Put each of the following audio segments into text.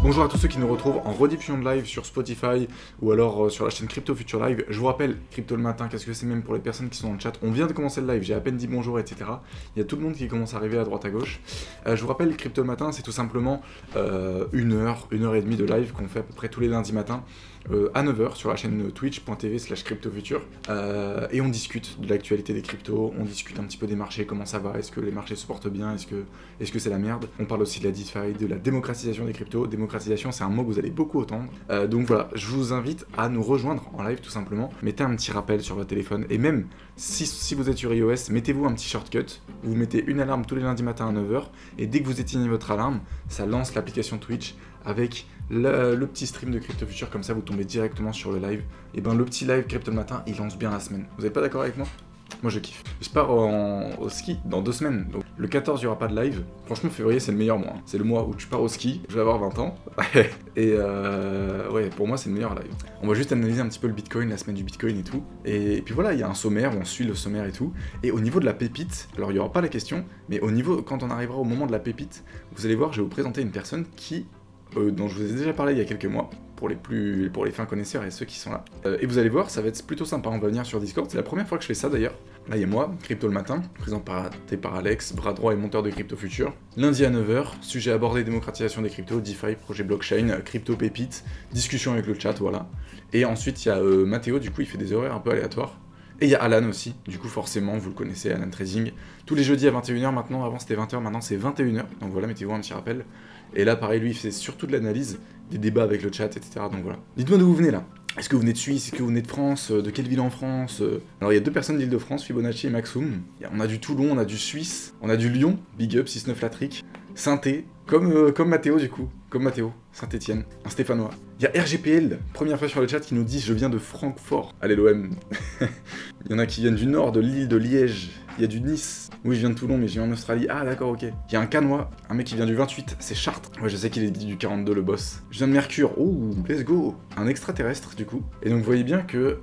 Bonjour à tous ceux qui nous retrouvent en rediffusion de live sur Spotify ou alors sur la chaîne Crypto Future Live. Je vous rappelle, Crypto le matin, qu'est-ce que c'est même pour les personnes qui sont dans le chat. On vient de commencer le live, j'ai à peine dit bonjour, etc. Il y a tout le monde qui commence à arriver à droite à gauche. Je vous rappelle, Crypto le matin, c'est tout simplement une heure et demie de live qu'on fait à peu près tous les lundis matins. À 9h sur la chaîne twitch.tv/cryptofuture et on discute de l'actualité des cryptos, on discute un petit peu des marchés, comment ça va, est-ce que les marchés se portent bien, est-ce que c'est la merde. On parle aussi de la DeFi, de la démocratisation des cryptos. Démocratisation, c'est un mot que vous allez beaucoup entendre. Donc voilà, je vous invite à nous rejoindre en live tout simplement. Mettez un petit rappel sur votre téléphone et même si vous êtes sur iOS, mettez-vous un petit shortcut. Vous mettez une alarme tous les lundis matins à 9h et dès que vous éteignez votre alarme, ça lance l'application Twitch avec le petit stream de Crypto Future, comme ça vous tombez directement sur le live. Et ben le petit live Crypto le matin, il lance bien la semaine. Vous n'êtes pas d'accord avec moi? Moi je kiffe. Je pars au ski dans 2 semaines. Donc le 14 il n'y aura pas de live. Franchement février c'est le meilleur mois. C'est le mois où tu pars au ski. Je vais avoir 20 ans. Et ouais, pour moi c'est le meilleur live. On va juste analyser un petit peu le Bitcoin, la semaine du Bitcoin et tout. Et puis voilà, il y a un sommaire, on suit le sommaire et tout. Et au niveau de la pépite, alors il n'y aura pas la question, mais au niveau, quand on arrivera au moment de la pépite, vous allez voir, je vais vous présenter une personne qui dont je vous ai déjà parlé il y a quelques mois, pour les fins connaisseurs et ceux qui sont là. Et vous allez voir, ça va être plutôt sympa, on va venir sur Discord, c'est la première fois que je fais ça d'ailleurs. Là il y a moi, Crypto le matin, présenté par Alex, bras droit et monteur de Crypto Future. Lundi à 9h, sujet abordé, démocratisation des cryptos, DeFi, projet blockchain, crypto pépite, discussion avec le chat, voilà. Et ensuite il y a Mathéo, du coup il fait des horaires un peu aléatoires. Et il y a Alan aussi, du coup forcément, vous le connaissez, Alan Trading. Tous les jeudis à 21h maintenant, avant c'était 20h, maintenant c'est 21h. Donc voilà, mettez-vous un petit rappel. Et là pareil, lui il fait surtout de l'analyse, des débats avec le chat, etc. Donc voilà. Dites-moi d'où vous venez là. Est-ce que vous venez de Suisse? Est-ce que vous venez de France? De quelle ville en France? Alors il y a 2 personnes d'Île-de-France, Fibonacci et Maxoum. On a du Toulon, on a du Suisse, on a du Lyon, Big Up, 6-9 Latric, Saint-Thé, comme Mathéo du coup, comme Mathéo, Saint-Étienne, un Stéphanois. Il y a RGPL, première fois sur le chat, qui nous dit « Je viens de Francfort ». Allez l'OM. Il y en a qui viennent du nord, de l'île de Liège. Il y a du Nice. Oui, je viens de Toulon, mais je viens en Australie. Ah d'accord, ok. Il y a un Canois, un mec qui vient du 28, c'est Chartres. Ouais, je sais qu'il est du 42, le boss. Je viens de Mercure. Ouh, let's go. Un extraterrestre, du coup. Et donc, vous voyez bien que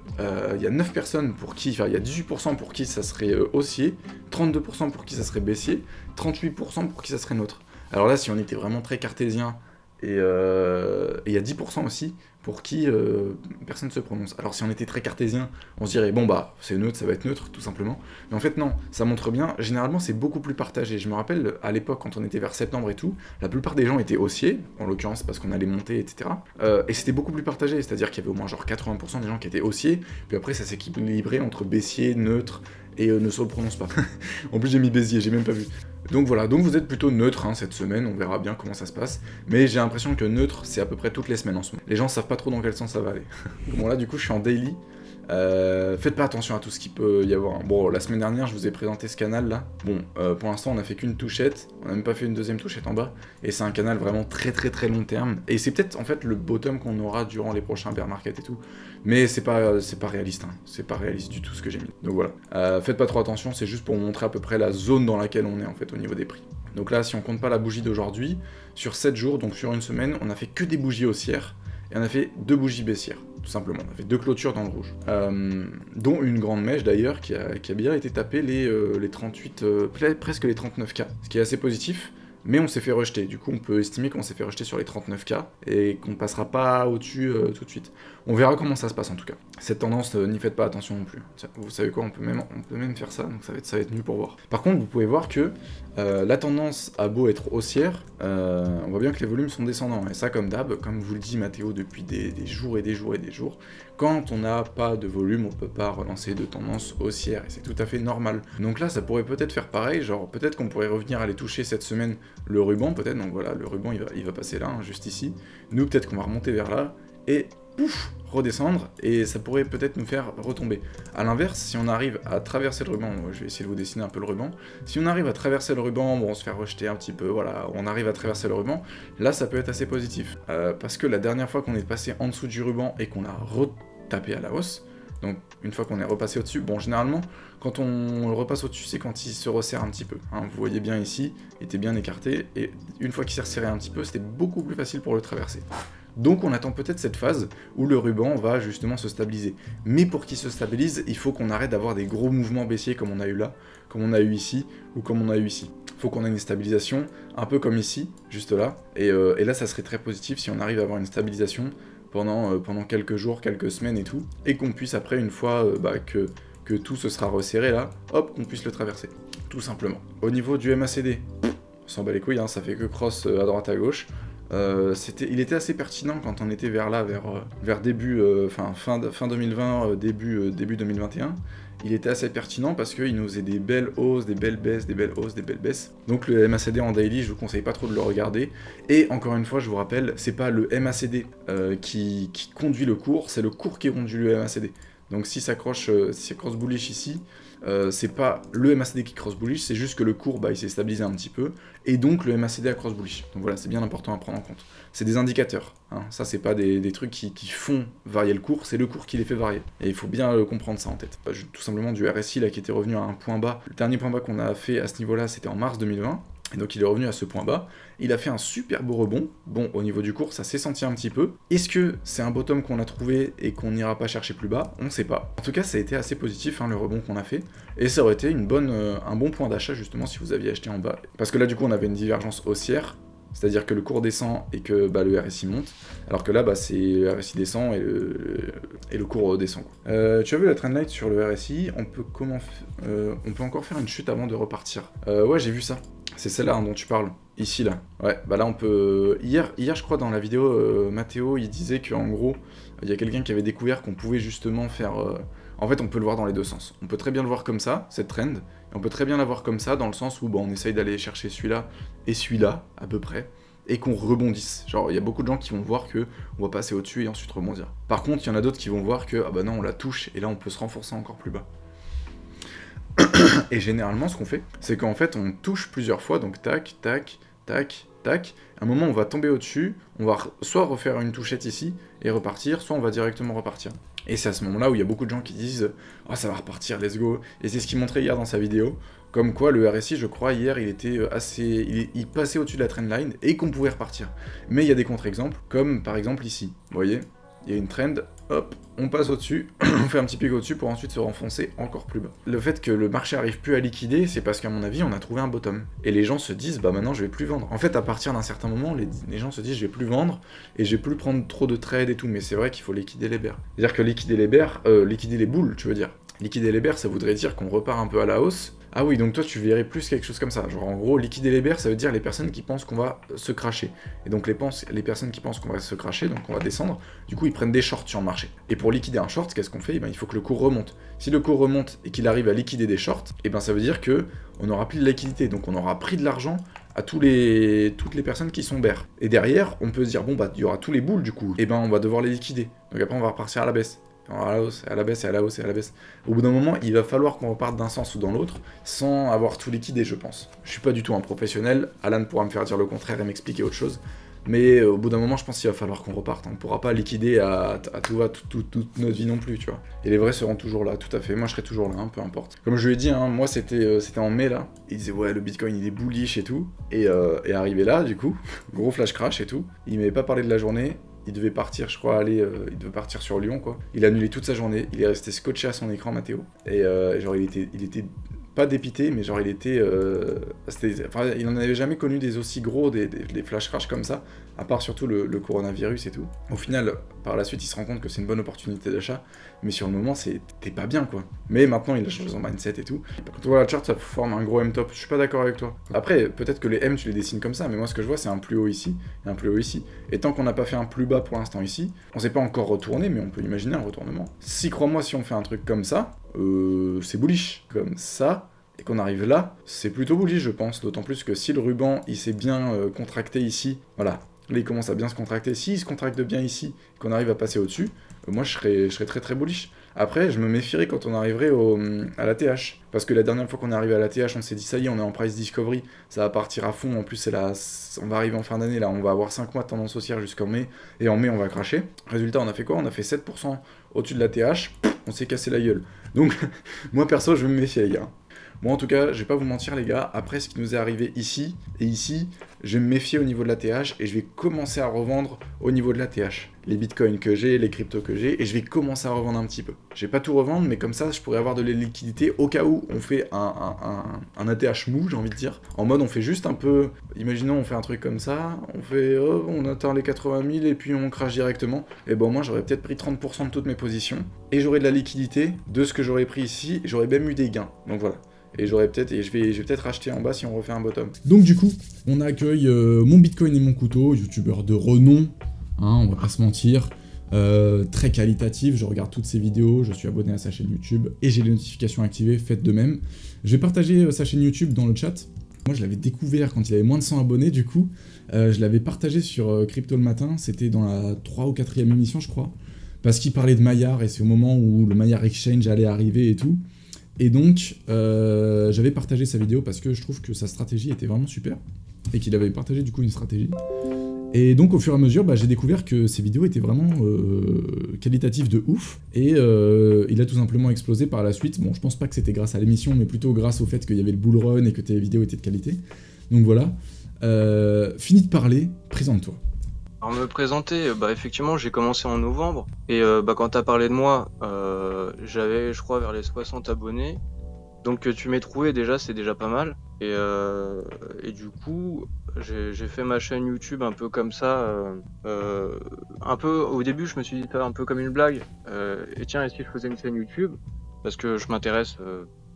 il y a 9 personnes pour qui, enfin, il y a 18% pour qui ça serait haussier, 32% pour qui ça serait baissier, 38% pour qui ça serait neutre. Alors là, si on était vraiment très cartésien, et il y a 10% aussi pour qui personne ne se prononce. Alors si on était très cartésien, on se dirait bon bah c'est neutre, ça va être neutre tout simplement. Mais en fait non, ça montre bien, généralement c'est beaucoup plus partagé. Je me rappelle à l'époque quand on était vers septembre et tout, la plupart des gens étaient haussiers, en l'occurrence parce qu'on allait monter, etc. Et c'était beaucoup plus partagé, c'est-à-dire qu'il y avait au moins genre 80% des gens qui étaient haussiers, puis après ça s'équilibrait entre baissier, neutre, et ne se prononce pas. En plus j'ai mis Béziers, j'ai même pas vu. Donc voilà, donc vous êtes plutôt neutre hein, cette semaine, on verra bien comment ça se passe. Mais j'ai l'impression que neutre, c'est à peu près toutes les semaines en ce moment. Les gens savent pas trop dans quel sens ça va aller. Bon là du coup je suis en daily. Faites pas attention à tout ce qu'il peut y avoir. Bon, la semaine dernière, je vous ai présenté ce canal là. Bon, pour l'instant, on a fait qu'une touchette. On a même pas fait une deuxième touchette en bas. Et c'est un canal vraiment très long terme. Et c'est peut-être en fait le bottom qu'on aura durant les prochains bear market et tout. Mais c'est pas réaliste. Hein. C'est pas réaliste du tout ce que j'ai mis. Donc voilà. Faites pas trop attention. C'est juste pour vous montrer à peu près la zone dans laquelle on est en fait au niveau des prix. Donc là, si on compte pas la bougie d'aujourd'hui, sur 7 jours, donc sur une semaine, on a fait que des bougies haussières. Et on a fait 2 bougies baissières, tout simplement. On a fait 2 clôtures dans le rouge. Dont une grande mèche d'ailleurs qui a bien été tapée les 38, presque les 39K. Ce qui est assez positif, mais on s'est fait rejeter. Du coup, on peut estimer qu'on s'est fait rejeter sur les 39K et qu'on ne passera pas au-dessus tout de suite. On verra comment ça se passe en tout cas. Cette tendance, n'y faites pas attention non plus. Vous savez quoi, on peut même faire ça, donc ça va être mieux pour voir. Par contre, vous pouvez voir que la tendance a beau être haussière, on voit bien que les volumes sont descendants. Et ça, comme d'hab, comme vous le dit Mathéo depuis des jours et des jours et des jours, quand on n'a pas de volume, on peut pas relancer de tendance haussière. Et c'est tout à fait normal. Donc là, ça pourrait peut-être faire pareil, genre peut-être qu'on pourrait revenir aller toucher cette semaine le ruban, peut-être. Donc voilà, le ruban, il va passer là, hein, juste ici. Nous, peut-être qu'on va remonter vers là, et pouf, redescendre, et ça pourrait peut-être nous faire retomber. A l'inverse, si on arrive à traverser le ruban, je vais essayer de vous dessiner un peu le ruban, si on arrive à traverser le ruban, bon, on se fait rejeter un petit peu, voilà, on arrive à traverser le ruban, là ça peut être assez positif. Parce que la dernière fois qu'on est passé en dessous du ruban et qu'on a retapé à la hausse, donc une fois qu'on est repassé au-dessus, bon généralement quand on le repasse au-dessus c'est quand il se resserre un petit peu, hein. Vous voyez bien ici, il était bien écarté, et une fois qu'il s'est resserré un petit peu, c'était beaucoup plus facile pour le traverser. Donc on attend peut-être cette phase où le ruban va justement se stabiliser. Mais pour qu'il se stabilise, il faut qu'on arrête d'avoir des gros mouvements baissiers comme on a eu là, comme on a eu ici, ou comme on a eu ici. faut qu'on ait une stabilisation, un peu comme ici, juste là. Et là, ça serait très positif si on arrive à avoir une stabilisation pendant quelques jours, quelques semaines et tout, et qu'on puisse après, une fois que tout se sera resserré là, hop, qu'on puisse le traverser, tout simplement. Au niveau du MACD, on s'en bat les couilles, hein, ça fait que cross à droite à gauche. Il était assez pertinent quand on était vers là, vers début, fin 2020, début 2021. Il était assez pertinent parce qu'il nous faisait des belles hausses, des belles baisses, des belles hausses, des belles baisses. Donc le MACD en daily, je vous conseille pas trop de le regarder. Et encore une fois, je vous rappelle, c'est pas le MACD qui conduit le cours, c'est le cours qui conduit le MACD. Donc si ça cross bullish ici, c'est pas le MACD qui cross bullish, c'est juste que le cours il s'est stabilisé un petit peu, et donc le MACD a cross bullish. Donc voilà, c'est bien important à prendre en compte. C'est des indicateurs, hein. Ça c'est pas des trucs qui font varier le cours, c'est le cours qui les fait varier. Et il faut bien comprendre ça en tête. Tout simplement du RSI là qui était revenu à un point bas. Le dernier point bas qu'on a fait à ce niveau-là, c'était en mars 2020. Et donc il est revenu à ce point bas, il a fait un super beau rebond, bon au niveau du cours ça s'est senti un petit peu, est-ce que c'est un bottom qu'on a trouvé et qu'on n'ira pas chercher plus bas? On sait pas. En tout cas ça a été assez positif hein, le rebond qu'on a fait, et ça aurait été un bon point d'achat justement si vous aviez acheté en bas, parce que là du coup on avait une divergence haussière, c'est-à-dire que le cours descend et que le RSI monte, alors que là c'est le RSI descend et le cours descend. Tu as vu la trendline sur le RSI, on peut encore faire une chute avant de repartir. Ouais j'ai vu ça. C'est celle-là hein, dont tu parles, ici là. Ouais, là on peut... Hier je crois dans la vidéo, Mathéo, il disait qu'en gros, il y a quelqu'un qui avait découvert qu'on pouvait justement faire... En fait, on peut le voir dans les deux sens. On peut très bien le voir comme ça, cette trend, et on peut très bien la voir comme ça, dans le sens où on essaye d'aller chercher celui-là et celui-là, à peu près, et qu'on rebondisse. Genre, il y a beaucoup de gens qui vont voir que on va passer au-dessus et ensuite rebondir. Par contre, il y en a d'autres qui vont voir que, ah bah non, on la touche, et là on peut se renforcer encore plus bas. Et généralement, ce qu'on fait, c'est qu'en fait, on touche plusieurs fois, donc tac, tac, tac, tac. À un moment, on va tomber au-dessus, on va soit refaire une touchette ici et repartir, soit on va directement repartir. Et c'est à ce moment-là où il y a beaucoup de gens qui disent « Oh, ça va repartir, let's go !» Et c'est ce qu'il montrait hier dans sa vidéo, comme quoi le RSI, je crois, hier, il était il passait au-dessus de la trendline et qu'on pouvait repartir. Mais il y a des contre-exemples, comme par exemple ici, vous voyez, il y a une trend, hop, on passe au-dessus, on fait un petit pic au-dessus pour ensuite se renfoncer encore plus bas. Le fait que le marché arrive plus à liquider, c'est parce qu'à mon avis, on a trouvé un bottom. Et les gens se disent, maintenant je vais plus vendre. En fait, à partir d'un certain moment, les gens se disent, je vais plus vendre et je vais plus prendre trop de trades et tout. Mais c'est vrai qu'il faut liquider les bears. C'est-à-dire que liquider les boules, tu veux dire. Liquider les bears, ça voudrait dire qu'on repart un peu à la hausse. Ah oui, donc toi tu verrais plus quelque chose comme ça. Genre en gros, liquider les bears, ça veut dire les personnes qui pensent qu'on va se cracher. Et donc les personnes qui pensent qu'on va se cracher, donc on va descendre, du coup ils prennent des shorts sur le marché. Et pour liquider un short, qu'est-ce qu'on fait? Il faut que le cours remonte. Si le cours remonte et qu'il arrive à liquider des shorts, ça veut dire que on n'aura plus de liquidité. Donc on aura pris de l'argent à toutes les personnes qui sont bears. Et derrière, on peut se dire, il y aura tous les bulls du coup. On va devoir les liquider. Donc après on va repartir à la baisse. À la hausse, à la baisse, à la hausse, et à la baisse. Au bout d'un moment, il va falloir qu'on reparte d'un sens ou dans l'autre, sans avoir tout liquidé, je pense. Je suis pas du tout un professionnel, Alan pourra me faire dire le contraire et m'expliquer autre chose, mais au bout d'un moment, je pense qu'il va falloir qu'on reparte. On pourra pas liquider à tout va, toute notre vie non plus, tu vois. Et les vrais seront toujours là, tout à fait. Moi, je serai toujours là, hein, peu importe. Comme je lui ai dit, hein, moi, c'était en mai, là. Il disait, ouais, le Bitcoin, il est bullish et tout. Et arrivé là, du coup, gros flash crash et tout. Il m'avait pas parlé de la journée. Il devait partir, je crois, il devait partir sur Lyon, quoi. Il a annulé toute sa journée, il est resté scotché à son écran, Mathéo. Et genre, il était pas dépité, mais genre, il en avait jamais connu des aussi gros, des flash crash comme ça, à part surtout le coronavirus et tout. Au final, par la suite, il se rend compte que c'est une bonne opportunité d'achat, mais sur le moment, t'es pas bien, quoi. Mais maintenant, il a changé son mindset et tout. Quand on voit la chart, ça forme un gros M-top. Je suis pas d'accord avec toi. Après, peut-être que les M, tu les dessines comme ça, mais moi, ce que je vois, c'est un plus haut ici et un plus haut ici. Et tant qu'on n'a pas fait un plus bas pour l'instant ici, on s'est pas encore retourné, mais on peut imaginer un retournement. Si, crois-moi, si on fait un truc comme ça, c'est bullish. Comme ça, et qu'on arrive là, c'est plutôt bullish, je pense. D'autant plus que si le ruban, il s'est bien contracté ici, voilà. Là, il commence à bien se contracter. S'il se contracte bien ici, qu'on arrive à passer au-dessus, moi, je serais très très bullish. Après, je me méfierais quand on arriverait à la TH. Parce que la dernière fois qu'on est arrivé à la TH, on s'est dit, ça y est, on est en price discovery, ça va partir à fond. En plus, on va arriver en fin d'année, là, on va avoir 5 mois de tendance haussière jusqu'en mai. Et en mai, on va cracher. Résultat, on a fait quoi? On a fait 7% au-dessus de la TH. On s'est cassé la gueule. Donc, moi, perso, je me méfie, les gars. Moi en tout cas, je vais pas vous mentir les gars, après ce qui nous est arrivé ici, et ici, je vais me méfier au niveau de la TH, et je vais commencer à revendre au niveau de la TH. Les bitcoins que j'ai, les cryptos que j'ai, et je vais commencer à revendre un petit peu. Je vais pas tout revendre, mais comme ça, je pourrais avoir de la liquidité au cas où on fait un ATH mou, j'ai envie de dire. En mode, on fait juste un peu, imaginons, on fait un truc comme ça, on fait, oh, on atteint les 80 000, et puis on crache directement. Et bon, moi, j'aurais peut-être pris 30% de toutes mes positions, et j'aurais de la liquidité de ce que j'aurais pris ici, et j'aurais même eu des gains. Donc voilà. Et j'aurais peut-être, et je vais peut-être racheter en bas si on refait un bottom. Donc du coup, on accueille mon Bitcoin et mon couteau, youtubeur de renom, hein, on va pas se mentir, très qualitatif, je regarde toutes ses vidéos, je suis abonné à sa chaîne YouTube, et j'ai les notifications activées, faites de même. Je vais partager sa chaîne YouTube dans le chat. Moi je l'avais découvert quand il avait moins de 100 abonnés du coup, je l'avais partagé sur Crypto le matin, c'était dans la 3 ou 4e émission je crois, parce qu'il parlait de Maillard, et c'est au moment où le Maillard Exchange allait arriver et tout. Et donc, j'avais partagé sa vidéo parce que je trouve que sa stratégie était vraiment super, et qu'il avait partagé du coup une stratégie. Et donc au fur et à mesure, j'ai découvert que ses vidéos étaient vraiment qualitatives de ouf, et il a tout simplement explosé par la suite. Bon, je pense pas que c'était grâce à l'émission, mais plutôt grâce au fait qu'il y avait le bull run et que tes vidéos étaient de qualité. Donc voilà. Fini de parler, présente-toi. Alors me présenter, effectivement j'ai commencé en novembre, et quand t'as parlé de moi, j'avais je crois vers les 60 abonnés, donc que tu m'aies trouvé déjà c'est déjà pas mal, et du coup j'ai fait ma chaîne YouTube un peu comme ça, un peu au début je me suis dit un peu comme une blague, et tiens, et si je faisais une chaîne YouTube, parce que je m'intéresse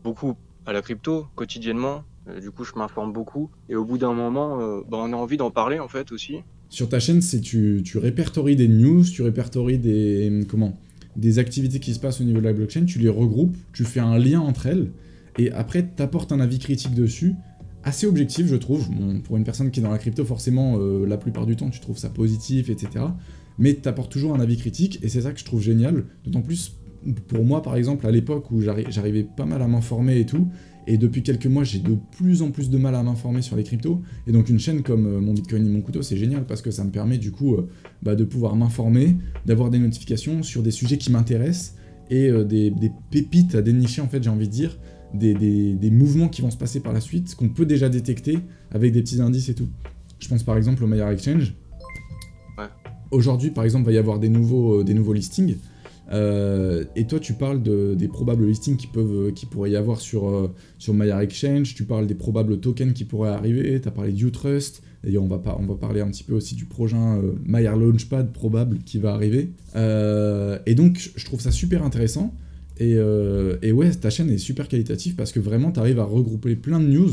beaucoup à la crypto quotidiennement, du coup je m'informe beaucoup, et au bout d'un moment on a envie d'en parler en fait aussi. Sur ta chaîne, tu répertories des news, tu répertories des activités qui se passent au niveau de la blockchain, tu les regroupes, tu fais un lien entre elles, et après tu apportes un avis critique dessus, assez objectif je trouve. Bon, pour une personne qui est dans la crypto, forcément, la plupart du temps tu trouves ça positif, etc. Mais tu apportes toujours un avis critique, et c'est ça que je trouve génial, d'autant plus pour moi par exemple, à l'époque où j'arrivais pas mal à m'informer et tout, et depuis quelques mois, j'ai de plus en plus de mal à m'informer sur les cryptos. Et donc une chaîne comme mon Bitcoin et mon couteau, c'est génial parce que ça me permet du coup de pouvoir m'informer, d'avoir des notifications sur des sujets qui m'intéressent, et des pépites à dénicher en fait, j'ai envie de dire, des mouvements qui vont se passer par la suite, qu'on peut déjà détecter avec des petits indices et tout. Je pense par exemple au Maillard Exchange. Ouais. Aujourd'hui par exemple, il va y avoir des nouveaux listings. Et toi tu parles des probables listings qui pourraient y avoir sur Maillard Exchange, tu parles des probables tokens qui pourraient arriver, tu as parlé d'Utrust, d'ailleurs on va parler un petit peu aussi du prochain Maillard Launchpad probable qui va arriver, et donc je trouve ça super intéressant, et ouais, ta chaîne est super qualitative parce que vraiment tu arrives à regrouper plein de news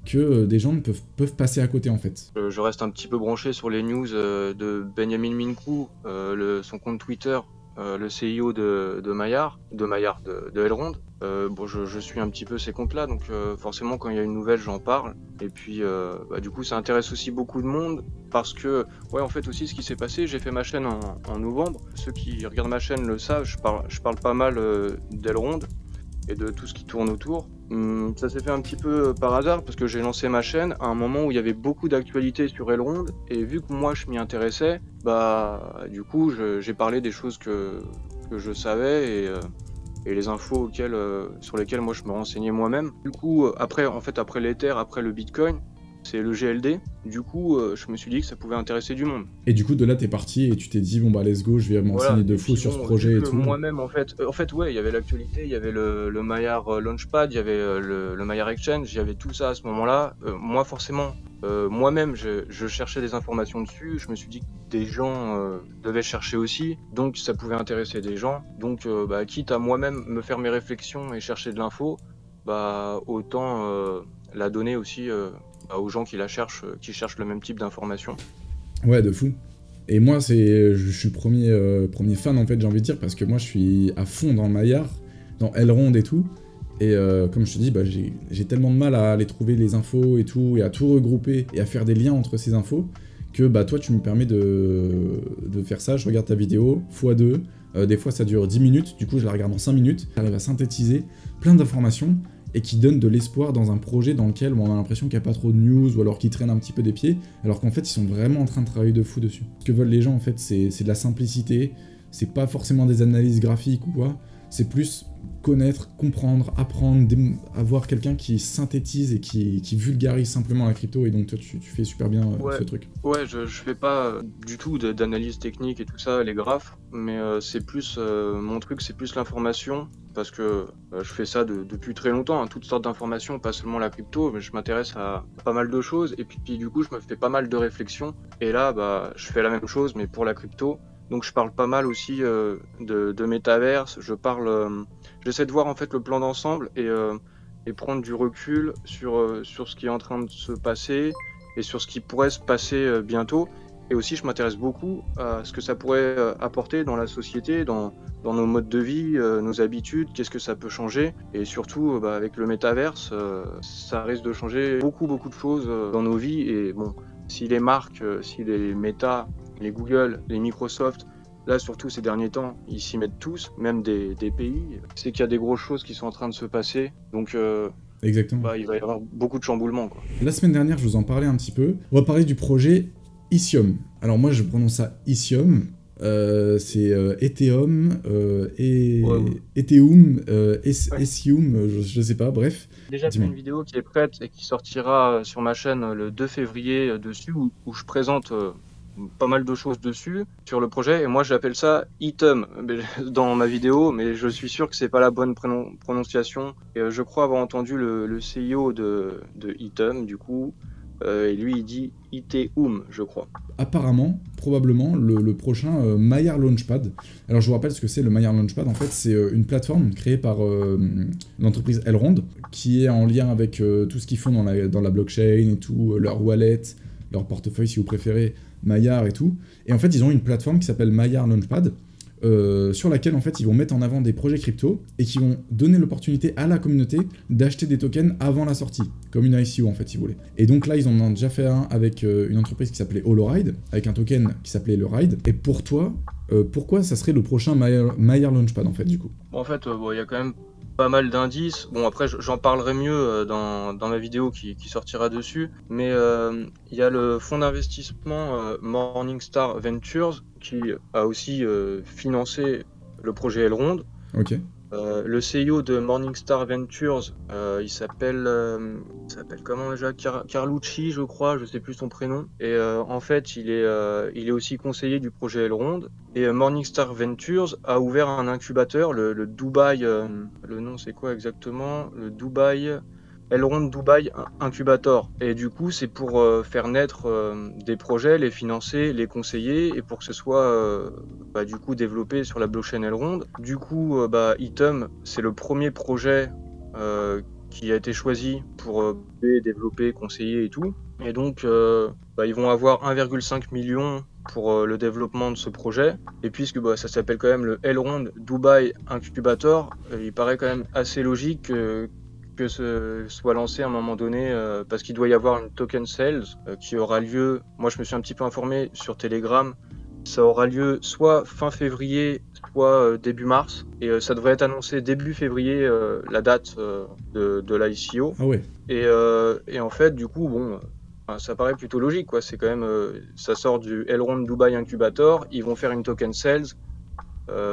que des gens peuvent passer à côté en fait. Je reste un petit peu branché sur les news de Benjamin Minkou, son compte Twitter, le CIO de Maillard, de Elrond. Je suis un petit peu ces comptes-là, donc forcément quand il y a une nouvelle, j'en parle. Et puis du coup, ça intéresse aussi beaucoup de monde parce que, ouais, en fait aussi ce qui s'est passé, j'ai fait ma chaîne en novembre. Ceux qui regardent ma chaîne le savent, je parle pas mal d'Elrond et de tout ce qui tourne autour. Ça s'est fait un petit peu par hasard parce que j'ai lancé ma chaîne à un moment où il y avait beaucoup d'actualités sur Elrond, et vu que moi je m'y intéressais, du coup j'ai parlé des choses que je savais, et les infos sur lesquelles moi je me renseignais moi-même. Du coup après l'Ether, après le Bitcoin, c'est le GLD. Du coup, je me suis dit que ça pouvait intéresser du monde. Et du coup, de là, t'es parti et tu t'es dit, bon bah let's go, je vais m'enseigner de fou sur ce projet et tout. Moi-même, en fait, ouais, il y avait l'actualité, il y avait le Maillard Launchpad, il y avait le Maillard Exchange, il y avait tout ça à ce moment-là. Moi, forcément, moi-même, je cherchais des informations dessus. Je me suis dit que des gens devaient chercher aussi, donc ça pouvait intéresser des gens. Donc, quitte à moi-même me faire mes réflexions et chercher de l'info, autant la donner aussi aux gens qui cherchent le même type d'informations. Ouais, de fou. Et moi, je suis le premier fan, en fait, j'ai envie de dire, parce que moi, je suis à fond dans Maillard, dans Elrond et tout. Et comme je te dis, j'ai tellement de mal à aller trouver les infos et tout, et à tout regrouper, et à faire des liens entre ces infos, que toi, tu me permets de faire ça. Je regarde ta vidéo, x2, des fois ça dure 10 minutes, du coup, je la regarde en 5 minutes. J'arrive à synthétiser plein d'informations, et qui donne de l'espoir dans un projet dans lequel on a l'impression qu'il n'y a pas trop de news, ou alors qu'ils traînent un petit peu des pieds, alors qu'en fait ils sont vraiment en train de travailler de fou dessus. Ce que veulent les gens en fait, c'est de la simplicité, c'est pas forcément des analyses graphiques ou quoi, c'est plus connaître, comprendre, apprendre, avoir quelqu'un qui synthétise et qui vulgarise simplement la crypto, et donc toi tu fais super bien ce truc. Ouais, je fais pas du tout d'analyse technique et tout ça, les graphes, mais c'est plus mon truc, c'est plus l'information, parce que je fais ça depuis très longtemps, hein, toutes sortes d'informations, pas seulement la crypto, mais je m'intéresse à pas mal de choses, et puis du coup je me fais pas mal de réflexions, et là bah je fais la même chose mais pour la crypto. Donc je parle pas mal aussi de métaverse, j'essaie de voir en fait le plan d'ensemble et prendre du recul sur ce qui est en train de se passer et sur ce qui pourrait se passer bientôt. Et aussi je m'intéresse beaucoup à ce que ça pourrait apporter dans la société, dans nos modes de vie, nos habitudes, qu'est-ce que ça peut changer. Et surtout avec le métaverse, ça risque de changer beaucoup de choses dans nos vies. Et bon, si les marques, si les Meta, les Google, les Microsoft, là surtout ces derniers temps, ils s'y mettent tous, même des pays. C'est qu'il y a des grosses choses qui sont en train de se passer, donc Exactement. il va y avoir beaucoup de chamboulements, quoi. La semaine dernière, je vous en parlais un petit peu. On va parler du projet Ethereum. Alors moi, je prononce ça Ethereum. C'est Ethereum, Ethereum, Ethereum, je sais pas, bref. Déjà fait une vidéo qui est prête et qui sortira sur ma chaîne le 2 février dessus, où je présente pas mal de choses dessus sur le projet, et moi j'appelle ça Ethereum dans ma vidéo, mais je suis sûr que c'est pas la bonne prononciation. Et je crois avoir entendu le CEO de Ethereum du coup, et lui il dit Ethereum, je crois. Apparemment, probablement, le prochain Maillard Launchpad. Alors je vous rappelle ce que c'est le Maillard Launchpad. En fait, c'est une plateforme créée par l'entreprise Elrond, qui est en lien avec tout ce qu'ils font dans la blockchain et tout, leur wallet, leur portefeuille si vous préférez, Maillard et tout. Et en fait, ils ont une plateforme qui s'appelle Maillard Launchpad, sur laquelle en fait ils vont mettre en avant des projets crypto et qui vont donner l'opportunité à la communauté d'acheter des tokens avant la sortie, comme une ICO en fait si vous voulez. Et donc là ils en ont déjà fait un avec une entreprise qui s'appelait HoloRide, avec un token qui s'appelait le Ride. Et pour toi, pourquoi ça serait le prochain Maillard Launchpad en fait du coup? En fait, il y a quand même pas mal d'indices. Bon, après, j'en parlerai mieux dans ma vidéo qui sortira dessus. Mais il y a le fonds d'investissement Morningstar Ventures qui a aussi financé le projet Elrond. Ok. Le CEO de Morningstar Ventures, il s'appelle comment déjà, Carlucci, je crois, je sais plus son prénom. Et en fait, il est aussi conseiller du projet Elrond. Et Morningstar Ventures a ouvert un incubateur, le Dubai, le nom c'est quoi exactement? Le Elrond Dubai Incubator. Et du coup, c'est pour faire naître des projets, les financer, les conseiller, et pour que ce soit du coup développé sur la blockchain Elrond. Du coup, Ethereum, c'est le premier projet qui a été choisi pour développer, conseiller et tout. Et donc, ils vont avoir 1,5 million pour le développement de ce projet. Et puisque ça s'appelle quand même le Elrond Dubai Incubator, il paraît quand même assez logique que ce soit lancé à un moment donné, parce qu'il doit y avoir une token sales qui aura lieu. Moi, je me suis un petit peu informé sur Telegram. Ça aura lieu soit fin février, soit début mars. Et ça devrait être annoncé début février, la date de l'ICO. Ah ouais. Et en fait, du coup, ça paraît plutôt logique, quoi. C'est quand même, ça sort du Elrond Dubai Incubator. Ils vont faire une token sales.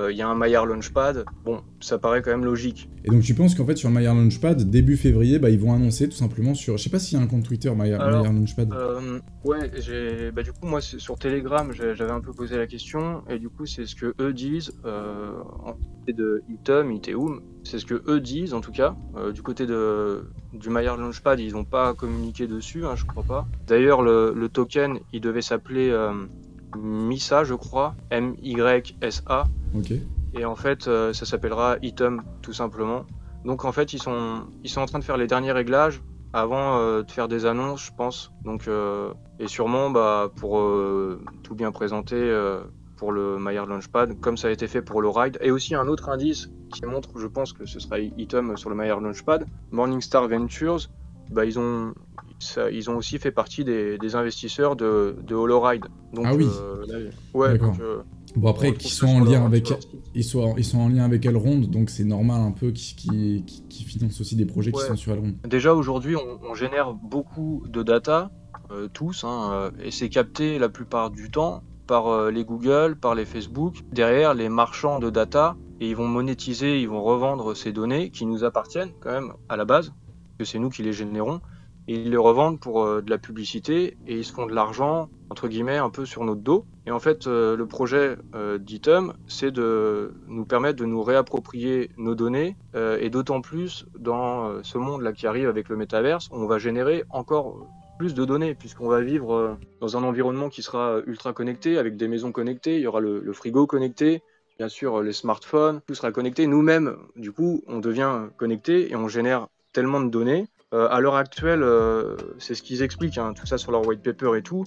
Il y a un Maillard Launchpad, bon, ça paraît quand même logique. Et donc tu penses qu'en fait sur Maillard Launchpad, début février, ils vont annoncer tout simplement sur... Je sais pas s'il y a un compte Twitter Maillard Launchpad. Ouais, du coup moi sur Telegram j'avais un peu posé la question, et du coup c'est ce que eux disent, en côté de Ethereum, c'est ce que eux disent en tout cas. Du côté du Maillard Launchpad, ils n'ont pas communiqué dessus, hein, je crois pas. D'ailleurs le token, il devait s'appeler... MISA, je crois, MYSA. Ok. Et en fait, ça s'appellera Ethereum tout simplement. Donc en fait, ils sont en train de faire les derniers réglages avant de faire des annonces, je pense. Donc et sûrement pour tout bien présenter pour le Maillard Launchpad, comme ça a été fait pour le Ride. Et aussi un autre indice qui montre, je pense que ce sera Ethereum sur le Maillard Launchpad, Morningstar Ventures. Ils ont aussi fait partie des investisseurs de HoloRide. Donc, ah oui. Donc, bon après qu'ils sont en lien avec ils sont en lien avec Elrond, donc c'est normal un peu qu'ils financent aussi des projets qui sont sur Elrond. Déjà aujourd'hui on génère beaucoup de data tous, et c'est capté la plupart du temps par les Google, par les Facebook, derrière les marchands de data, et ils vont monétiser, ils vont revendre ces données qui nous appartiennent quand même à la base, que c'est nous qui les générons, et ils les revendent pour de la publicité, et ils se font de l'argent, entre guillemets, un peu sur notre dos. Et en fait, le projet d'Itum, c'est de nous permettre de nous réapproprier nos données, et d'autant plus dans ce monde-là qui arrive avec le métaverse, on va générer encore plus de données, puisqu'on va vivre dans un environnement qui sera ultra connecté, avec des maisons connectées, il y aura le frigo connecté, bien sûr les smartphones, tout sera connecté. Nous-mêmes, du coup, on devient connecté et on génère tellement de données. À l'heure actuelle, c'est ce qu'ils expliquent, hein, tout ça sur leur white paper et tout,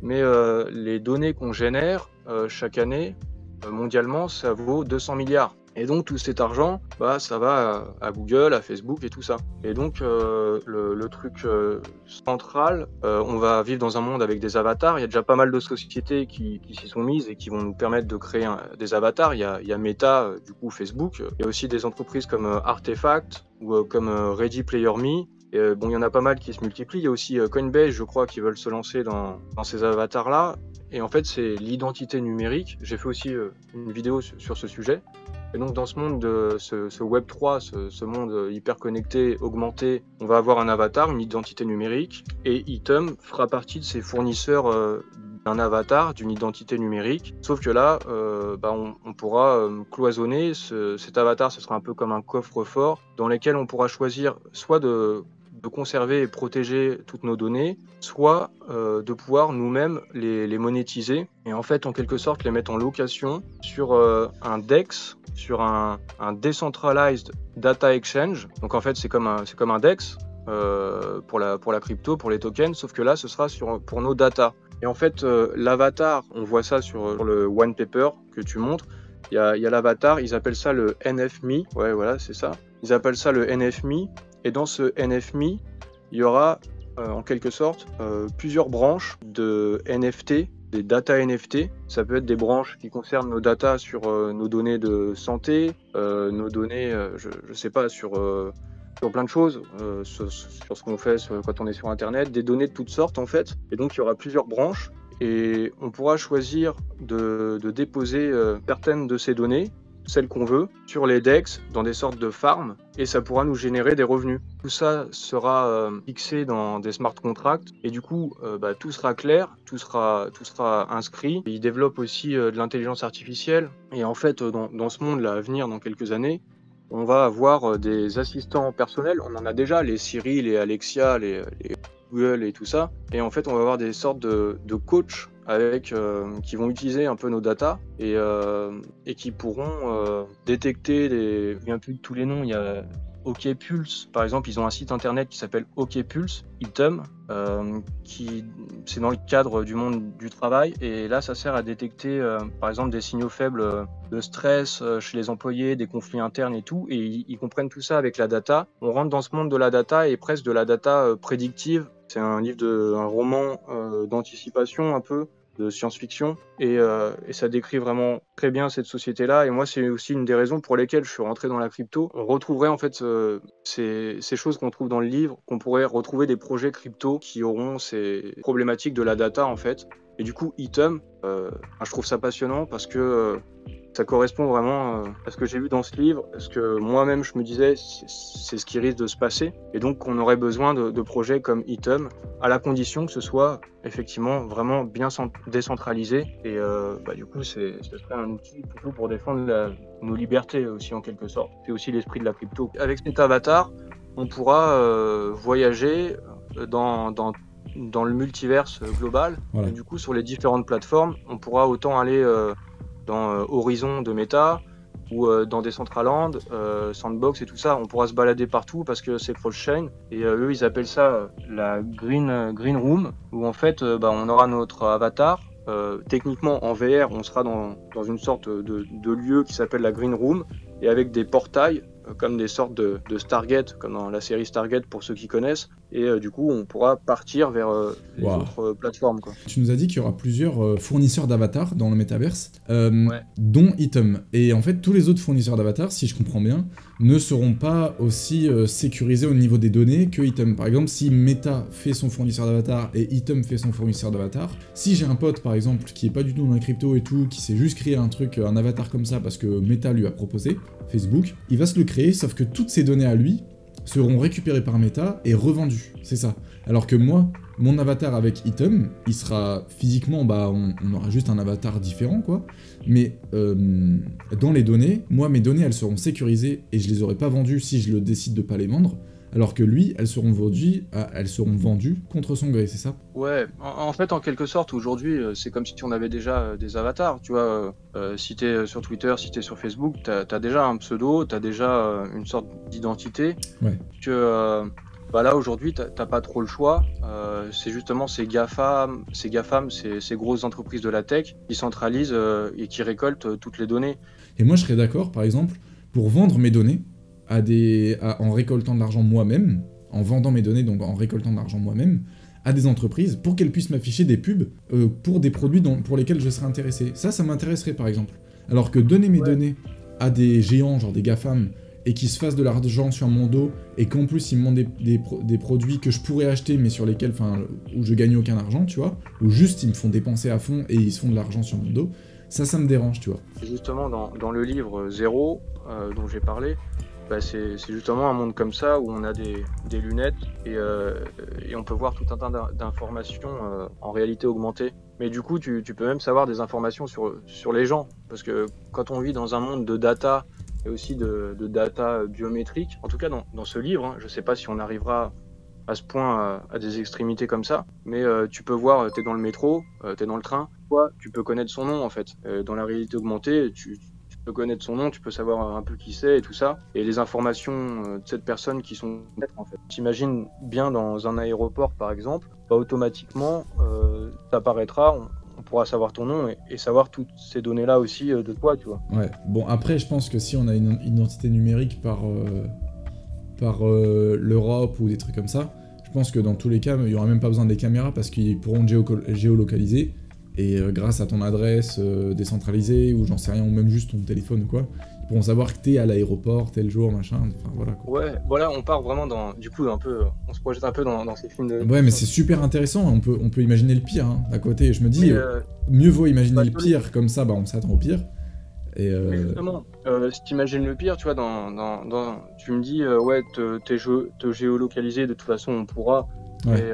mais les données qu'on génère chaque année, mondialement, ça vaut 200 milliards. Et donc tout cet argent, ça va à Google, à Facebook et tout ça. Et donc le truc central, on va vivre dans un monde avec des avatars. Il y a déjà pas mal de sociétés qui s'y sont mises et qui vont nous permettre de créer des avatars. Il y a Meta, du coup Facebook. Il y a aussi des entreprises comme Artefact ou comme Ready Player Me. Et, bon, il y en a pas mal qui se multiplient. Il y a aussi Coinbase, je crois, qui veulent se lancer dans ces avatars-là. Et en fait, c'est l'identité numérique. J'ai fait aussi une vidéo sur ce sujet. Et donc dans ce monde de ce Web3, ce monde hyper connecté, augmenté, on va avoir un avatar, une identité numérique, et Itum fera partie de ces fournisseurs d'un avatar, d'une identité numérique. Sauf que là, on pourra cloisonner cet avatar, ce sera un peu comme un coffre-fort dans lequel on pourra choisir soit de conserver et protéger toutes nos données, soit de pouvoir nous-mêmes les monétiser et en fait en quelque sorte les mettre en location sur un DEX, sur un Decentralized Data Exchange. Donc en fait c'est comme un DEX pour la crypto, pour les tokens, sauf que là ce sera pour nos data. Et en fait l'avatar, on voit ça sur le one paper que tu montres, il y a l'avatar, ils appellent ça le NFMe, ouais voilà c'est ça, ils appellent ça le NFMe. Et dans ce NFMe, il y aura en quelque sorte plusieurs branches de NFT, des data NFT. Ça peut être des branches qui concernent nos data sur nos données de santé, nos données, je sais pas, sur plein de choses, sur ce qu'on fait quand on est sur Internet, des données de toutes sortes en fait. Et donc il y aura plusieurs branches et on pourra choisir de déposer certaines de ces données, celles qu'on veut, sur les DEX, dans des sortes de farms, et ça pourra nous générer des revenus. Tout ça sera fixé dans des smart contracts, et du coup, tout sera clair, tout sera inscrit. Ils développent aussi de l'intelligence artificielle, et en fait, dans ce monde-là à venir, dans quelques années, on va avoir des assistants personnels. On en a déjà, les Siri, les Alexia, les Google et tout ça, et en fait, on va avoir des sortes de coachs qui vont utiliser un peu nos data et qui pourront détecter je ne me souviens plus de tous les noms, il y a OkPulse, par exemple, ils ont un site internet qui s'appelle OkPulse, Itum, c'est dans le cadre du monde du travail, et là ça sert à détecter par exemple des signaux faibles de stress chez les employés, des conflits internes et tout, et ils comprennent tout ça avec la data. On rentre dans ce monde de la data et presque de la data prédictive. C'est un roman d'anticipation un peu, de science-fiction, et ça décrit vraiment très bien cette société-là. Et moi, c'est aussi une des raisons pour lesquelles je suis rentré dans la crypto. On retrouverait en fait ces choses qu'on trouve dans le livre, qu'on pourrait retrouver des projets crypto qui auront ces problématiques de la data en fait. Et du coup, Itum, je trouve ça passionnant parce que ça correspond vraiment à ce que j'ai vu dans ce livre, ce que moi-même je me disais, c'est ce qui risque de se passer. Et donc on aurait besoin de projets comme Itum, à la condition que ce soit effectivement vraiment bien décentralisé. Et du coup, ce serait un outil plutôt pour défendre nos libertés aussi en quelque sorte. C'est aussi l'esprit de la crypto. Avec cet avatar, on pourra voyager dans le multiverse global. Voilà. Et du coup, sur les différentes plateformes, on pourra autant aller dans Horizon de Meta ou dans Decentraland, Sandbox et tout ça. On pourra se balader partout parce que c'est cross-chain. Et eux, ils appellent ça la Green Room, où en fait, on aura notre avatar. Techniquement, en VR, on sera dans une sorte de lieu qui s'appelle la Green Room, et avec des portails, comme des sortes de Stargate, comme dans la série Stargate pour ceux qui connaissent, et du coup on pourra partir vers les autres plateformes, quoi. Tu nous as dit qu'il y aura plusieurs fournisseurs d'avatars dans le métaverse, Ouais. dont Item. Et en fait, tous les autres fournisseurs d'avatars, si je comprends bien, ne seront pas aussi sécurisés au niveau des données que Item. Par exemple, si Meta fait son fournisseur d'avatar et Item fait son fournisseur d'avatar, si j'ai un pote par exemple qui est pas du tout dans la crypto et tout, qui s'est juste créé un truc, un avatar comme ça parce que Meta lui a proposé, Facebook, il va se le créer, sauf que toutes ces données à lui seront récupérées par Meta et revendues, c'est ça. Alors que moi, mon avatar avec Item, il sera physiquement, bah on aura juste un avatar différent quoi, mais dans les données, moi mes données elles seront sécurisées et je les aurai pas vendues si je le décide de pas les vendre, alors que lui, elles seront vendues contre son gré, c'est ça? Ouais, en fait, en quelque sorte, aujourd'hui, c'est comme si on avait déjà des avatars, tu vois. Si t'es sur Twitter, si t'es sur Facebook, t'as déjà un pseudo, t'as déjà une sorte d'identité. Ouais. Que bah là, aujourd'hui, t'as pas trop le choix. C'est justement ces GAFAM, ces grosses entreprises de la tech qui centralisent et qui récoltent toutes les données. Et moi, je serais d'accord, par exemple, pour vendre mes données en récoltant de l'argent moi-même, en vendant mes données, donc en récoltant de l'argent moi-même, à des entreprises pour qu'elles puissent m'afficher des pubs pour des produits pour lesquels je serais intéressé. Ça m'intéresserait par exemple. Alors que donner mes données à des géants, genre des GAFAM, et qui se fassent de l'argent sur mon dos, et qu'en plus ils me vendent des produits que je pourrais acheter, mais sur lesquels, où je gagne aucun argent, tu vois, ou juste ils me font dépenser à fond et ils se font de l'argent sur mon dos, ça me dérange, tu vois. Justement, dans le livre Zéro, dont j'ai parlé, bah c'est justement un monde comme ça où on a des lunettes et on peut voir tout un tas d'informations en réalité augmentée. Mais du coup, tu peux même savoir des informations sur les gens. Parce que quand on vit dans un monde de data et aussi de data biométrique, en tout cas dans ce livre, hein, je ne sais pas si on arrivera à ce point à des extrémités comme ça, mais tu peux voir, t'es dans le métro, t'es dans le train, toi, tu peux connaître son nom en fait. Dans la réalité augmentée, tu peux connaître son nom, tu peux savoir un peu qui c'est et tout ça, et les informations de cette personne qui sont en fait. T'imagines bien dans un aéroport par exemple, bah, automatiquement t'apparaîtra, on pourra savoir ton nom et savoir toutes ces données-là aussi de toi, tu vois. Ouais, bon après je pense que si on a une identité numérique par l'Europe ou des trucs comme ça, je pense que dans tous les cas, il n'y aura même pas besoin des caméras parce qu'ils pourront géolocaliser. Et grâce à ton adresse décentralisée, ou j'en sais rien, ou même juste ton téléphone ou quoi, ils pourront savoir que t'es à l'aéroport, tel jour, machin, enfin voilà quoi. Ouais, voilà, on part vraiment du coup, on se projette un peu dans ces films de... Ouais, mais c'est super intéressant, on peut imaginer le pire, hein, à côté. Je me dis, mieux vaut imaginer le pire, comme ça, bah on s'attend au pire. Et Mais justement, si t'imagines le pire, tu vois, tu me dis, ouais, te géolocaliser, de toute façon, on pourra... Ouais. Et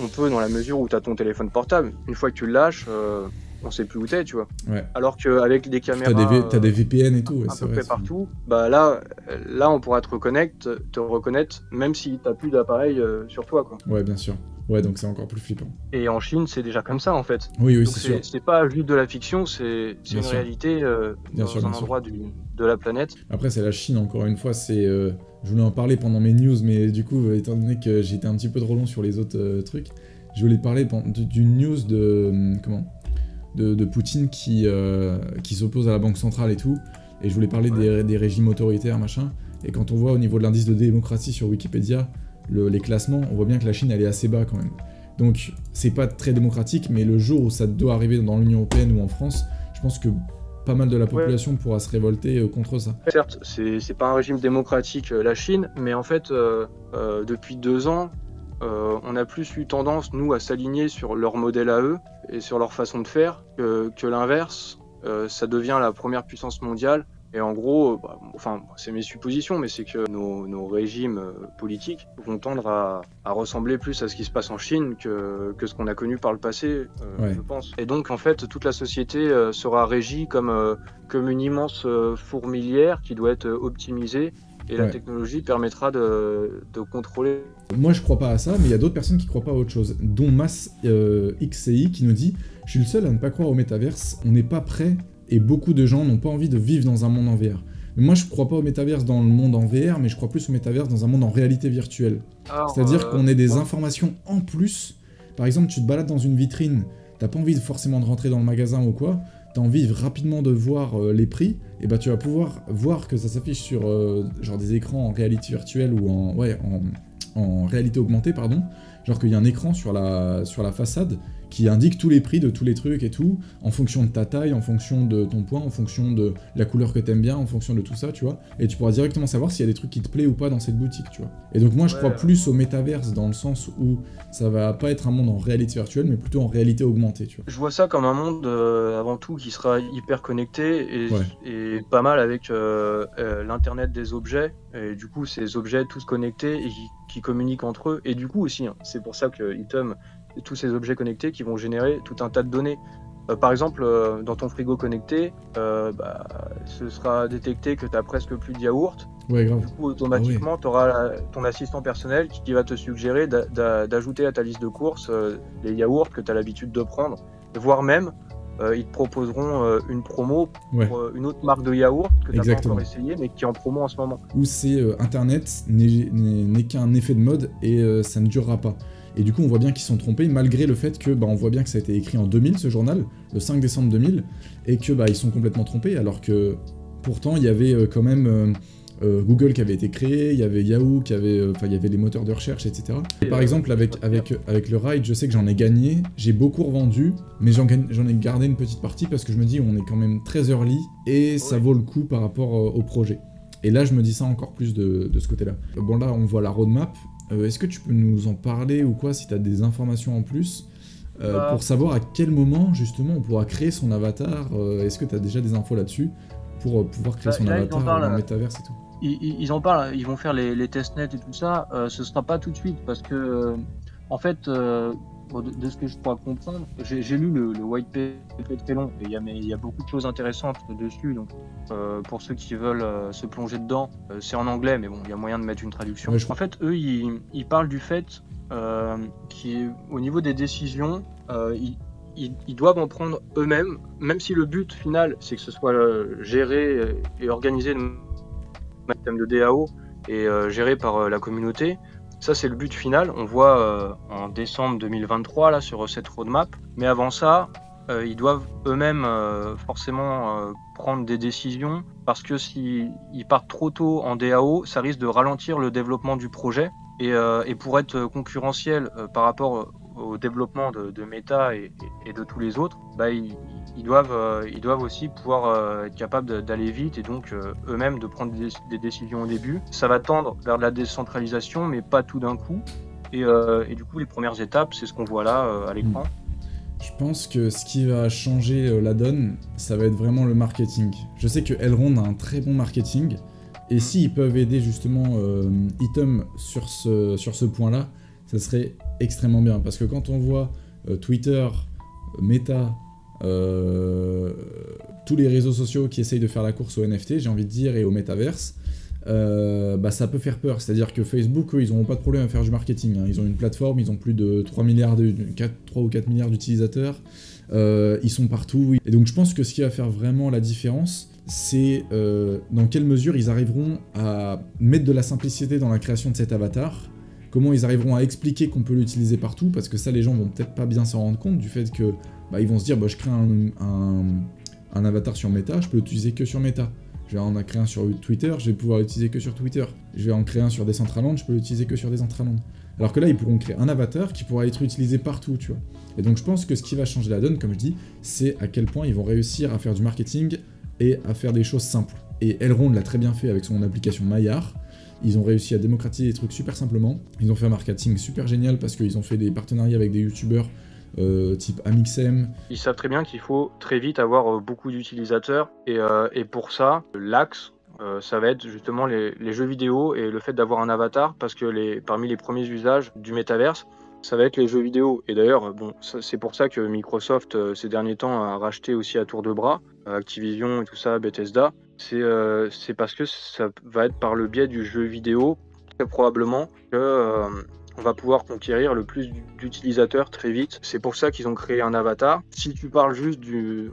on peut dans la mesure où tu as ton téléphone portable. Une fois que tu le lâches, on sait plus où t'es, tu vois. Ouais. Alors qu'avec des caméras... T'as des VPN et tout, ouais, à c'est peu vrai. près partout, bah là, on pourra te reconnaître, même si t'as plus d'appareil sur toi, quoi. Ouais, bien sûr. Ouais, donc c'est encore plus flippant. Et en Chine, c'est déjà comme ça, en fait. Oui, Donc c'est sûr. c'est pas juste de la fiction, c'est une sûr. réalité dans un endroit de la planète. Après, c'est la Chine, encore une fois, c'est... je voulais en parler pendant mes news, mais du coup, étant donné que j'étais un petit peu trop long sur les autres trucs, je voulais parler d'une news de Poutine qui s'oppose à la Banque centrale et tout, et je voulais parler des régimes autoritaires, machin, et quand on voit au niveau de l'indice de démocratie sur Wikipédia, les classements, on voit bien que la Chine, elle est assez bas quand même. Donc, c'est pas très démocratique, mais le jour où ça doit arriver dans l'Union Européenne ou en France, je pense que pas mal de la population pourra se révolter contre ça. Certes, c'est pas un régime démocratique, la Chine, mais en fait, depuis 2 ans, on a plus eu tendance, nous, à s'aligner sur leur modèle à eux et sur leur façon de faire que l'inverse. Ça devient la première puissance mondiale. Et en gros, enfin, c'est mes suppositions, mais c'est que nos régimes politiques vont tendre à ressembler plus à ce qui se passe en Chine que ce qu'on a connu par le passé, je pense. Et donc, en fait, toute la société sera régie comme une immense fourmilière qui doit être optimisée. Et la technologie permettra de contrôler. Moi, je crois pas à ça, mais il y a d'autres personnes qui croient pas à autre chose, dont Mas XCI qui nous dit « Je suis le seul à ne pas croire au métaverse, on n'est pas prêt et beaucoup de gens n'ont pas envie de vivre dans un monde en VR. » Mais moi, je crois pas au métaverse dans le monde en VR, mais je crois plus au métaverse dans un monde en réalité virtuelle. C'est-à-dire qu'on ait des informations en plus. Par exemple, tu te balades dans une vitrine, t'as pas envie forcément de rentrer dans le magasin ou quoi, t'as envie rapidement de voir les prix, et bah tu vas pouvoir voir que ça s'affiche sur genre des écrans en réalité virtuelle ou en en réalité augmentée, pardon, genre qu'il y a un écran sur la façade qui indique tous les prix de tous les trucs et tout, en fonction de ta taille, en fonction de ton poids, en fonction de la couleur que t'aimes bien, en fonction de tout ça, tu vois. Et tu pourras directement savoir s'il y a des trucs qui te plaisent ou pas dans cette boutique, tu vois. Et donc moi, je crois plus au métaverse dans le sens où ça va pas être un monde en réalité virtuelle, mais plutôt en réalité augmentée, tu vois. Je vois ça comme un monde, avant tout, qui sera hyper connecté et pas mal avec l'internet des objets. Et du coup, ces objets tous connectés et qui communiquent entre eux. Et du coup aussi, hein, c'est pour ça que Item, tous ces objets connectés qui vont générer tout un tas de données. Par exemple, dans ton frigo connecté, ce sera détecté que tu as presque plus de yaourt. Ouais, grave. Du coup, automatiquement, tu auras ton assistant personnel qui va te suggérer d'ajouter à ta liste de courses les yaourts que tu as l'habitude de prendre. Voire même, ils te proposeront une promo pour une autre marque de yaourt que tu n'as pas encore essayé, mais qui est en promo en ce moment. Où c'est Internet n'est qu'un effet de mode et ça ne durera pas. Et du coup, on voit bien qu'ils sont trompés, malgré le fait que, on voit bien que ça a été écrit en 2000, ce journal, le 5 décembre 2000, et que, ils sont complètement trompés, alors que, pourtant, il y avait quand même Google qui avait été créé, il y avait Yahoo, il y avait les moteurs de recherche, etc. Et par exemple, avec le Ride, je sais que j'en ai gagné, j'ai beaucoup revendu, mais j'en ai gardé une petite partie, parce que je me dis, on est quand même très early, et ça vaut le coup par rapport au projet. Et là, je me dis ça encore plus de ce côté-là. Bon, là, on voit la roadmap. Est-ce que tu peux nous en parler ou quoi, si tu as des informations en plus, pour savoir à quel moment, justement, on pourra créer son avatar? Est-ce que tu as déjà des infos là-dessus pour pouvoir créer son avatar dans le métaverse et tout? Ils en parlent, ils vont faire les testnets et tout ça. Ce sera pas tout de suite parce que, en fait, de ce que je pourrais comprendre, j'ai lu le white paper très long et il y a beaucoup de choses intéressantes dessus. Donc, pour ceux qui veulent se plonger dedans, c'est en anglais, mais bon, il y a moyen de mettre une traduction. En fait, eux, ils parlent du fait qu'au niveau des décisions, ils doivent en prendre eux-mêmes, même si le but final, c'est que ce soit géré et organisé en termes de DAO et géré par la communauté. Ça, c'est le but final. On voit en décembre 2023 là, sur cette roadmap. Mais avant ça, ils doivent eux-mêmes forcément prendre des décisions parce que s'ils partent trop tôt en DAO, ça risque de ralentir le développement du projet. Et pour être concurrentiel par rapport au développement de Meta et de tous les autres, ils doivent aussi pouvoir être capables d'aller vite et donc eux-mêmes de prendre des décisions au début. Ça va tendre vers de la décentralisation, mais pas tout d'un coup. Et du coup, les premières étapes, c'est ce qu'on voit là à l'écran. Je pense que ce qui va changer la donne, ça va être vraiment le marketing. Je sais que Elrond a un très bon marketing, et s'ils peuvent aider justement Item sur ce point-là, ça serait extrêmement bien. Parce que quand on voit Twitter, Meta, tous les réseaux sociaux qui essayent de faire la course au NFT, j'ai envie de dire, et au métaverse, ça peut faire peur. C'est-à-dire que Facebook, eux, ils n'auront pas de problème à faire du marketing. Hein. Ils ont une plateforme, ils ont plus de 3 ou 4 milliards d'utilisateurs. Ils sont partout. Et donc je pense que ce qui va faire vraiment la différence, c'est dans quelle mesure ils arriveront à mettre de la simplicité dans la création de cet avatar, comment ils arriveront à expliquer qu'on peut l'utiliser partout, parce que ça, les gens vont peut-être pas bien s'en rendre compte du fait que ils vont se dire, je crée un avatar sur Meta, je peux l'utiliser que sur Meta. Je vais en créer un sur Twitter, je vais pouvoir l'utiliser que sur Twitter. Je vais en créer un sur Decentraland, je peux l'utiliser que sur Decentraland. Alors que là, ils pourront créer un avatar qui pourra être utilisé partout, tu vois. Et donc je pense que ce qui va changer la donne, comme je dis, c'est à quel point ils vont réussir à faire du marketing et à faire des choses simples. Et Elrond l'a très bien fait avec son application Maillard. Ils ont réussi à démocratiser les trucs super simplement. Ils ont fait un marketing super génial parce qu'ils ont fait des partenariats avec des youtubeurs type Amixem. Ils savent très bien qu'il faut très vite avoir beaucoup d'utilisateurs et pour ça, l'axe, ça va être justement les jeux vidéo et le fait d'avoir un avatar parce que parmi les premiers usages du métaverse, ça va être les jeux vidéo. Et d'ailleurs, c'est pour ça que Microsoft, ces derniers temps, a racheté aussi à tour de bras Activision et tout ça, Bethesda. C'est parce que ça va être par le biais du jeu vidéo, très probablement, que on va pouvoir conquérir le plus d'utilisateurs très vite. C'est pour ça qu'ils ont créé un avatar. Si tu parles juste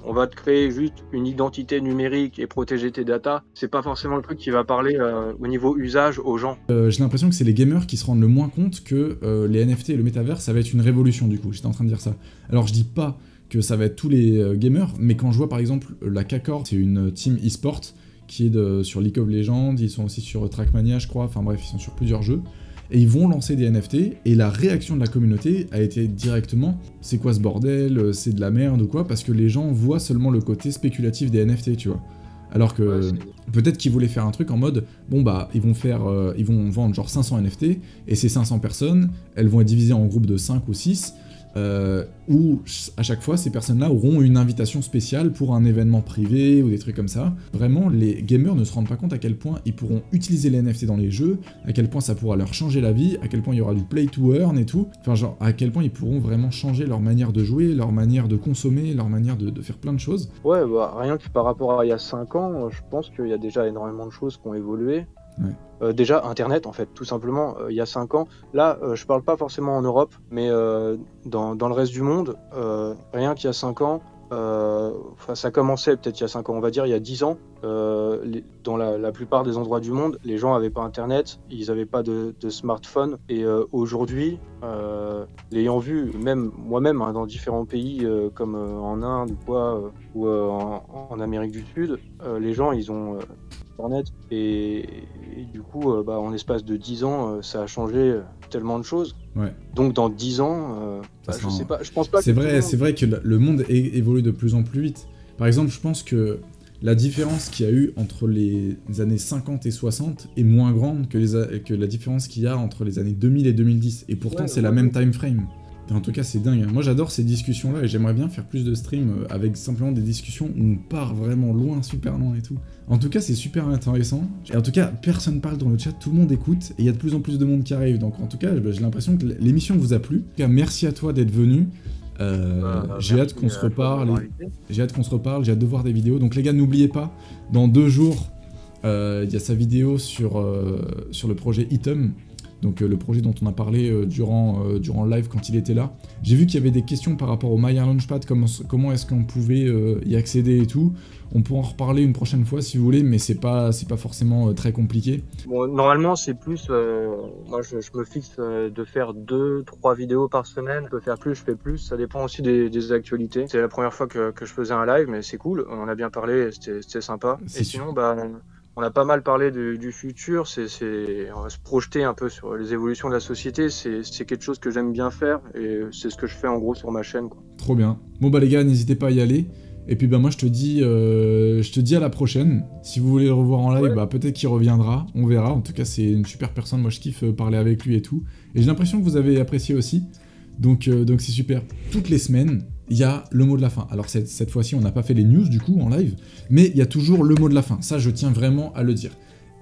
on va te créer juste une identité numérique et protéger tes datas, c'est pas forcément le truc qui va parler au niveau usage aux gens. J'ai l'impression que c'est les gamers qui se rendent le moins compte que les NFT et le métavers, ça va être une révolution du coup. J'étais en train de dire ça. Alors je dis pas que ça va être tous les gamers, mais quand je vois par exemple la K-Corp, c'est une team e-sport qui est sur League of Legends, ils sont aussi sur Trackmania je crois, enfin bref, ils sont sur plusieurs jeux. et ils vont lancer des NFT, et la réaction de la communauté a été directement « c'est quoi ce bordel, c'est de la merde ou quoi ?» parce que les gens voient seulement le côté spéculatif des NFT, tu vois. Alors que peut-être qu'ils voulaient faire un truc en mode, bon bah ils vont vendre genre 500 NFT, et ces 500 personnes, elles vont être divisées en groupes de 5 ou 6, où à chaque fois ces personnes-là auront une invitation spéciale pour un événement privé ou des trucs comme ça. Vraiment, les gamers ne se rendent pas compte à quel point ils pourront utiliser les NFT dans les jeux, à quel point ça pourra leur changer la vie, à quel point il y aura du play to earn et tout. Enfin genre, à quel point ils pourront vraiment changer leur manière de jouer, leur manière de consommer, leur manière de faire plein de choses. Ouais, bah rien que par rapport à il y a 5 ans, je pense qu'il y a déjà énormément de choses qui ont évolué. Ouais. Déjà Internet en fait, tout simplement, il y a 5 ans, là je parle pas forcément en Europe, mais dans le reste du monde, rien qu'il y a 5 ans, ça commençait peut-être il y a 5 ans, on va dire il y a 10 ans, dans la plupart des endroits du monde, les gens n'avaient pas Internet, ils n'avaient pas de smartphone, et aujourd'hui, l'ayant vu, même moi-même hein, dans différents pays comme en Inde ou quoi, ou en Amérique du Sud, les gens ils ont Internet, et du coup en l'espace de 10 ans ça a changé tellement de choses. Ouais. Donc dans 10 ans je sais pas, je pense pas que c'est vrai que le monde évolue de plus en plus vite. Par exemple, je pense que la différence qu'il y a eu entre les années 50 et 60 est moins grande que la différence qu'il y a entre les années 2000 et 2010, et pourtant c'est la même time frame. En tout cas, c'est dingue. Moi, j'adore ces discussions-là, et j'aimerais bien faire plus de streams avec simplement des discussions où on part vraiment loin, super loin et tout. En tout cas, c'est super intéressant. Et en tout cas, personne parle dans le chat, tout le monde écoute, et il y a de plus en plus de monde qui arrive. Donc en tout cas, j'ai l'impression que l'émission vous a plu. En tout cas, merci à toi d'être venu. J'ai hâte qu'on se reparle. J'ai hâte de voir des vidéos. Donc les gars, n'oubliez pas, dans 2 jours, il y a sa vidéo sur le projet Item. Donc le projet dont on a parlé durant le live quand il était là. J'ai vu qu'il y avait des questions par rapport au Maya Launchpad, comment est-ce qu'on pouvait y accéder et tout. On pourra en reparler une prochaine fois si vous voulez, mais c'est pas forcément très compliqué. Bon, normalement c'est plus, moi je me fixe de faire 2-3 vidéos par semaine. Je peux faire plus, je fais plus, ça dépend aussi des actualités. C'est la première fois que je faisais un live, mais c'est cool, on a bien parlé, c'était sympa. Et sinon, on a pas mal parlé du futur, on va se projeter un peu sur les évolutions de la société, c'est quelque chose que j'aime bien faire, et c'est ce que je fais en gros sur ma chaîne, quoi. Trop bien. Bon bah les gars, n'hésitez pas à y aller, et puis moi je te dis à la prochaine. Si vous voulez le revoir en live, peut-être qu'il reviendra, on verra. En tout cas c'est une super personne, moi je kiffe parler avec lui et tout, et j'ai l'impression que vous avez apprécié aussi, donc c'est super. Toutes les semaines, il y a le mot de la fin. Alors cette fois-ci, on n'a pas fait les news du coup en live, mais il y a toujours le mot de la fin. Ça, je tiens vraiment à le dire.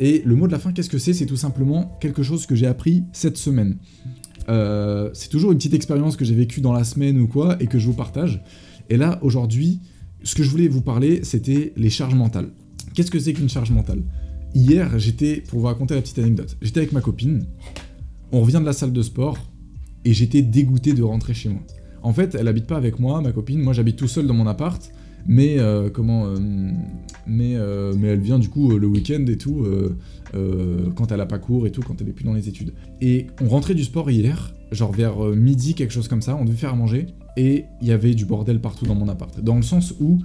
Et le mot de la fin, qu'est-ce que c'est ? C'est tout simplement quelque chose que j'ai appris cette semaine. C'est toujours une petite expérience que j'ai vécue dans la semaine ou quoi, et que je vous partage. Et là, aujourd'hui, ce que je voulais vous parler, c'était les charges mentales. Qu'est-ce que c'est qu'une charge mentale ? Hier, pour vous raconter la petite anecdote, j'étais avec ma copine, on revient de la salle de sport, et j'étais dégoûté de rentrer chez moi. En fait, elle habite pas avec moi, ma copine. Moi, j'habite tout seul dans mon appart, mais elle vient du coup le week-end et tout, quand elle a pas cours et tout, quand elle est plus dans les études. Et on rentrait du sport hier, genre vers midi, quelque chose comme ça, on devait faire à manger, et il y avait du bordel partout dans mon appart. Dans le sens où,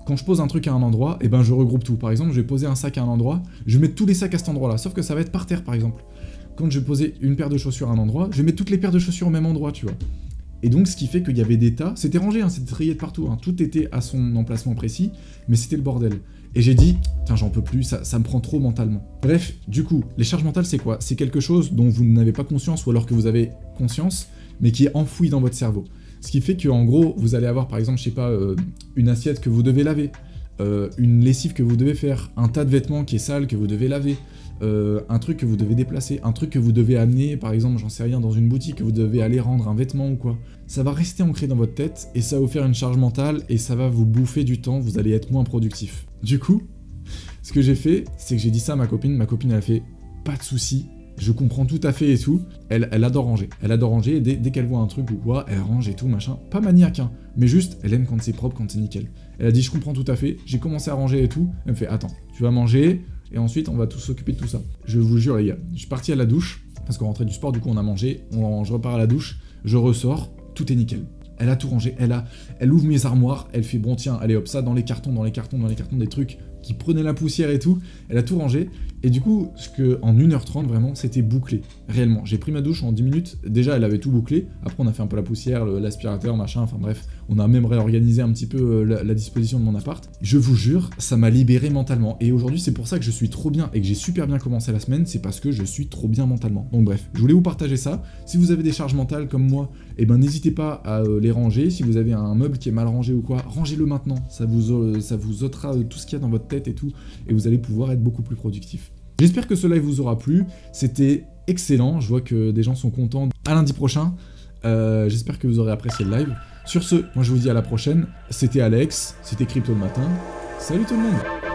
quand je pose un truc à un endroit, je regroupe tout. Par exemple, je vais poser un sac à un endroit, je mets tous les sacs à cet endroit-là, sauf que ça va être par terre, par exemple. Quand je vais poser une paire de chaussures à un endroit, je mets toutes les paires de chaussures au même endroit, tu vois. Et donc, ce qui fait qu'il y avait des tas, c'était rangé, hein, c'était trié de partout, hein, tout était à son emplacement précis, mais c'était le bordel. Et j'ai dit, tiens, j'en peux plus, ça me prend trop mentalement. Bref, du coup, les charges mentales, c'est quoi ? C'est quelque chose dont vous n'avez pas conscience, ou alors que vous avez conscience, mais qui est enfoui dans votre cerveau. Ce qui fait qu'en gros, vous allez avoir, par exemple, je sais pas, une assiette que vous devez laver, une lessive que vous devez faire, un tas de vêtements qui est sale que vous devez laver, un truc que vous devez déplacer, un truc que vous devez amener, par exemple, j'en sais rien, dans une boutique, que vous devez aller rendre un vêtement ou quoi. Ça va rester ancré dans votre tête, et ça va vous faire une charge mentale, et ça va vous bouffer du temps, vous allez être moins productif. Du coup, ce que j'ai fait, c'est que j'ai dit ça à ma copine elle a fait « pas de soucis, je comprends tout à fait et tout ». Elle adore ranger, et dès qu'elle voit un truc ou quoi, elle range et tout, machin. Pas maniaque, hein, mais juste, elle aime quand c'est propre, quand c'est nickel. Elle a dit « je comprends tout à fait », j'ai commencé à ranger et tout, elle me fait « attends, tu vas manger ». Et ensuite, on va tous s'occuper de tout ça. Je vous jure, les gars, je suis parti à la douche, parce qu'on rentrait du sport, du coup, on a mangé, je repars à la douche, je ressors, tout est nickel. Elle a tout rangé, elle ouvre mes armoires, elle fait, bon, tiens, allez hop, ça dans les cartons, des trucs qui prenaient la poussière et tout, elle a tout rangé, Et du coup, en 1h30, vraiment, c'était bouclé, réellement. J'ai pris ma douche en 10 minutes, déjà elle avait tout bouclé, après on a fait un peu la poussière, l'aspirateur, machin, enfin bref, on a même réorganisé un petit peu la disposition de mon appart. Je vous jure, ça m'a libéré mentalement. Et aujourd'hui, c'est pour ça que je suis trop bien et que j'ai super bien commencé la semaine, c'est parce que je suis trop bien mentalement. Donc bref, je voulais vous partager ça. Si vous avez des charges mentales comme moi, eh ben n'hésitez pas à les ranger. Si vous avez un meuble qui est mal rangé ou quoi, rangez-le maintenant. Ça vous ôtera tout ce qu'il y a dans votre tête et tout, et vous allez pouvoir être beaucoup plus productif. J'espère que ce live vous aura plu, c'était excellent, je vois que des gens sont contents. À lundi prochain, j'espère que vous aurez apprécié le live. Sur ce, moi je vous dis à la prochaine, c'était Alex, c'était Crypto le matin, salut tout le monde!